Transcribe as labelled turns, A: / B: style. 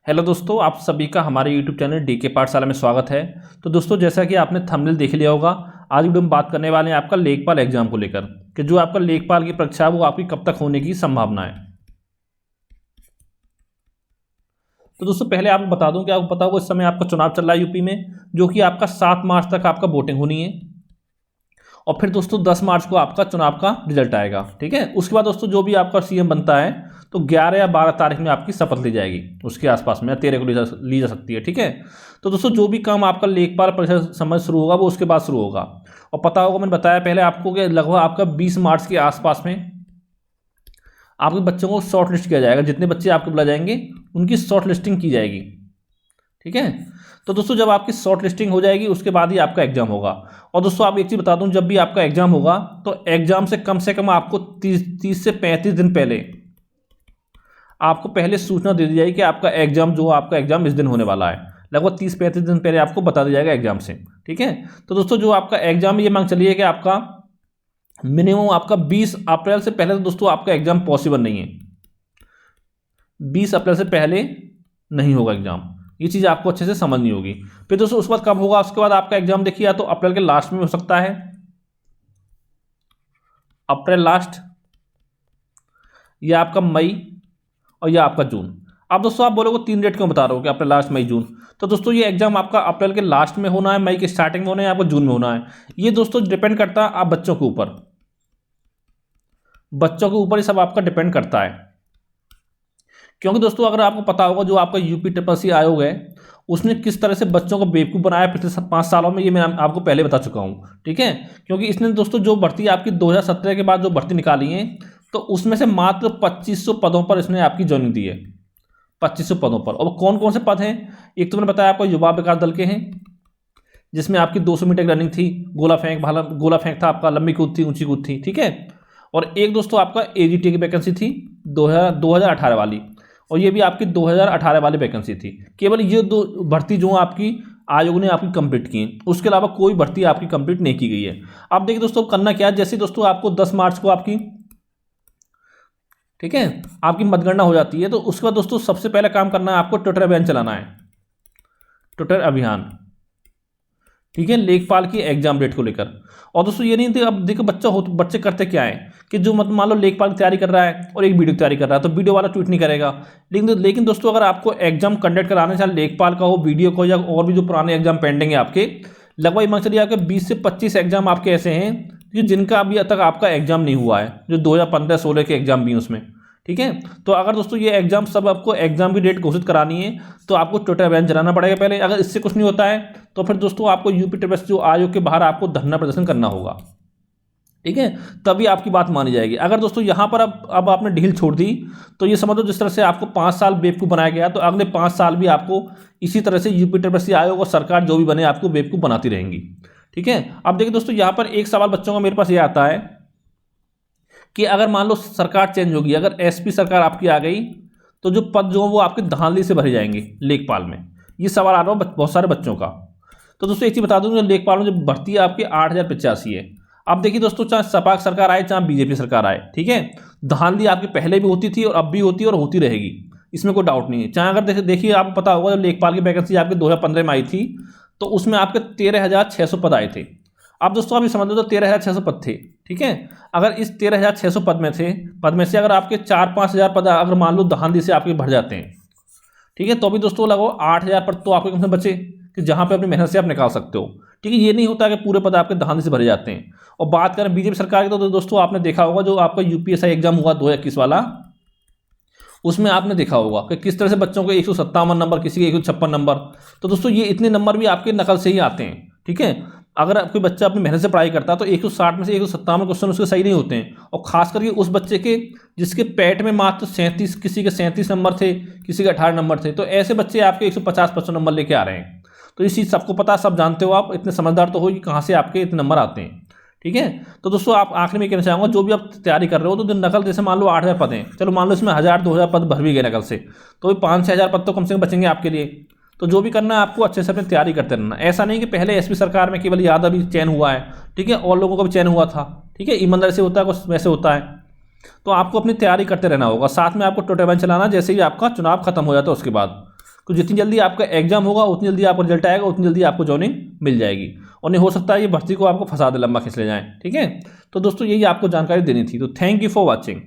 A: Hello दोस्तों, आप सभी का हमारे यूट्यूब चैनल डीके पाठशाला में स्वागत है। तो दोस्तों, जैसा कि आपने थंबनेल देख लिया होगा, आज वीडियो में बात करने वाले हैं आपका लेखपाल एग्जाम को लेकर कि जो आपका लेखपाल की परीक्षा है वो आपकी कब तक होने की संभावना है। तो दोस्तों, पहले आपको बता दूं कि आपको पता होगा इस समय आपका चुनाव चल रहा है यूपी में, जो कि आपका 7 मार्च तक आपका वोटिंग होनी है और फिर दोस्तों 10 मार्च को आपका चुनाव का रिजल्ट आएगा। ठीक है, उसके बाद दोस्तों जो भी आपका सीएम बनता है तो 11 या 12 तारीख में आपकी शपथ ली जाएगी, उसके आसपास में 13 को ली जा सकती है। ठीक है, तो दोस्तों जो भी काम आपका लेखपाल परीक्षा समय शुरू होगा वो उसके बाद शुरू होगा। और पता होगा, मैंने बताया पहले आपको कि लगभग आपका 20 मार्च के आसपास में आपके बच्चों को शॉर्ट लिस्ट किया जाएगा। जितने बच्चे आपके बुला जाएंगे उनकी शॉर्ट लिस्टिंग की जाएगी। ठीक है, तो दोस्तों जब आपकी शॉर्ट लिस्टिंग हो जाएगी उसके बाद ही आपका एग्जाम होगा। और दोस्तों आप एक चीज़ बता दूं, जब भी आपका एग्जाम होगा तो एग्जाम से कम आपको 30 से 35 दिन पहले आपको पहले सूचना दे दी जाएगी कि आपका एग्जाम इस दिन होने वाला है। लगभग 30-35 दिन पहले आपको बता दिया जाएगा एग्जाम से। ठीक है, तो दोस्तों जो आपका एग्जाम ये मांग चलिए कि आपका मिनिमम आपका 20 अप्रैल से पहले, तो दोस्तों आपका एग्जाम पॉसिबल नहीं है। 20 अप्रैल से पहले नहीं होगा एग्जाम, ये चीज़ आपको अच्छे से समझनी होगी। फिर दोस्तों उसके बाद कब होगा, उसके बाद आपका एग्जाम देखिए, या तो अप्रैल के लास्ट में हो सकता है, अप्रैल लास्ट, या आपका मई, और या आपका जून। अब दोस्तों आप बोलोगे 3 डेट क्यों बता रहे हो कि अप्रैल लास्ट, मई, जून? तो दोस्तों ये एग्जाम आपका अप्रैल के लास्ट में होना है, मई के स्टार्टिंग में होना है, आपको जून में होना है। ये दोस्तों डिपेंड करता है आप बच्चों के ऊपर, ही सब आपका डिपेंड करता है। क्योंकि दोस्तों अगर आपको पता होगा जो आपका UPSSC आयोग है उसने किस तरह से बच्चों को बेवकूफ़ बनाया पिछले 5 सालों में, ये मैं आपको पहले बता चुका हूँ। ठीक है, क्योंकि इसने दोस्तों जो भर्ती आपकी 2017 के बाद जो भर्ती निकाली है तो उसमें से मात्र 2500 पदों पर इसने आपकी ज्वाइनिंग दी है। 2500 पदों पर। और कौन कौन से पद हैं? एक तो मैंने बताया आपको युवा विकास दल के हैं, जिसमें आपकी 200 मीटर रनिंग थी, गोला फेंक था आपका, लंबी कूद थी, ऊंची कूद थी। ठीक है, और एक दोस्तों आपका AGT की वैकेंसी थी 2018 वाली, और ये भी आपकी 2018 वाली वैकेंसी थी। केवल ये 2 भर्ती जो आपकी आयोग ने आपकी कंप्लीट की, उसके अलावा कोई भर्ती आपकी कंप्लीट नहीं की गई है। अब देखिए दोस्तों करना क्या है, जैसे दोस्तों आपको 10 मार्च को आपकी, ठीक है, आपकी मतगणना हो जाती है तो उसके बाद दोस्तों सबसे पहले काम करना है आपको ट्विटर अभियान चलाना है, ट्विटर अभियान। ठीक है, लेखपाल की एग्जाम डेट को लेकर। और दोस्तों ये नहीं थी, अब देखो बच्चे करते क्या है कि जो मान लो लेखपाल की तैयारी कर रहा है और एक वीडियो की तैयारी कर रहा है तो वीडियो वाला ट्वीट नहीं करेगा। लेकिन दोस्तों अगर आपको एग्जाम कंडक्ट कराना, चाहे लेखपाल का हो, वीडियो को, या और भी जो पुराने एग्जाम पेंडिंग है आपके, लगभग मान चलिए आपके 20 से 25 एग्जाम आपके ऐसे हैं कि जिनका अभी तक आपका एग्जाम नहीं हुआ है, जो 2015-16 के एग्जाम भी हैं उसमें। ठीक है, तो अगर दोस्तों ये एग्जाम सब आपको एग्जाम की डेट घोषित करानी है तो आपको ट्विटर अभियान चलाना पड़ेगा पहले। अगर इससे कुछ नहीं होता है तो फिर दोस्तों आपको UPSSC जो आयोग के बाहर आपको धरना प्रदर्शन करना होगा। ठीक है, तभी आपकी बात मानी जाएगी। अगर दोस्तों यहाँ पर अब आपने ढील छोड़ दी तो ये समझ लो जिस तरह से आपको 5 साल बेवकूफ़ बनाया गया, तो अगले 5 साल भी आपको इसी तरह से UPSSC आयोग और सरकार जो भी बने आपको बेवकूफ़ बनाती रहेंगी। ठीक है, अब देखिए दोस्तों यहाँ पर एक सवाल बच्चों का मेरे पास ये आता है कि अगर मान लो सरकार चेंज होगी, अगर SP सरकार आपकी आ गई तो जो पद जो वो आपके धांधली से भरे जाएंगे लेखपाल में। ये सवाल आ रहा है बहुत सारे बच्चों का। तो दोस्तों एक चीज़ बता दूं, लेखपाल में जो भर्ती है आपकी 8085 है। अब देखिए दोस्तों, चाहे सपा सरकार आए चाहे BJP सरकार आए, ठीक है, धांधली आपकी पहले भी होती थी और अब भी होती है और होती रहेगी, इसमें कोई डाउट नहीं है। चाहे अगर देखिए आपको पता होगा जब लेखपाल की वैकेंसी आपके 2015 में आई थी तो उसमें आपके 13,600 पद आए थे। अब दोस्तों आप ये समझ लो तो 13,600 पद थे। ठीक है, अगर इस 13,600 पद में से अगर आपके 4-5 हज़ार पद अगर मान लो धांधली से आपके भर जाते हैं, ठीक है, तो अभी दोस्तों लगो 8,000 पद तो आपके कम से बचे कि जहाँ पे अपनी मेहनत से आप निकाल सकते हो। ठीक है, ये नहीं होता कि पूरे पद आपके धांधली से भरे जाते हैं। और बात करें BJP सरकार की तो दोस्तों आपने देखा होगा जो आपका UPSSC एग्जाम हुआ 2021 वाला, उसमें आपने देखा होगा कि किस तरह से बच्चों को 157 नंबर, किसी के 156 नंबर। तो दोस्तों ये इतने नंबर भी आपके नकल से ही आते हैं। ठीक है, अगर कोई बच्चा अपनी मेहनत से पढ़ाई करता है तो 160 में से 157 क्वेश्चन उसके सही नहीं होते हैं। और खास करके उस बच्चे के जिसके पेट में मात्र 37, किसी के 37 नंबर थे, किसी के 18 नंबर थे, तो ऐसे बच्चे आपके 150-55 नंबर लेके आ रहे हैं। तो इस चीज़ सबको पता, सब जानते हो, आप इतने समझदार तो हो कि कहाँ से आपके इतने नंबर आते हैं। ठीक है, तो दोस्तों आप आखिर में कहना चाहूँगा, जो भी आप तैयारी कर रहे हो तो नकल जैसे मान लो 8,000 पद हैं, चलो मान लो इसमें 1,000-2,000 पद भर भी गए नकल से, तो 5-6 हज़ार पद तो कम से कम बचेंगे आपके लिए। तो जो भी करना है आपको अच्छे से अपनी तैयारी करते रहना। ऐसा नहीं कि पहले SP सरकार में केवल यादव ही चयन हुआ है, ठीक है, और लोगों का भी चयन हुआ था। ठीक है, ईमानदारी से होता है, कुछ वैसे होता है। तो आपको अपनी तैयारी करते रहना होगा, साथ में आपको ट्विटर अभियान चलाना जैसे ही आपका चुनाव खत्म हो जाता है उसके बाद। तो जितनी जल्दी आपका एग्जाम होगा उतनी जल्दी आपका रिजल्ट आएगा, उतनी जल्दी आपको जॉइनिंग मिल जाएगी। और नहीं हो सकता है ये भर्ती को आपको फंसा दे, लंबा खींच ले जाएं। ठीक है, तो दोस्तों यही आपको जानकारी देनी थी। तो थैंक यू फॉर वॉचिंग।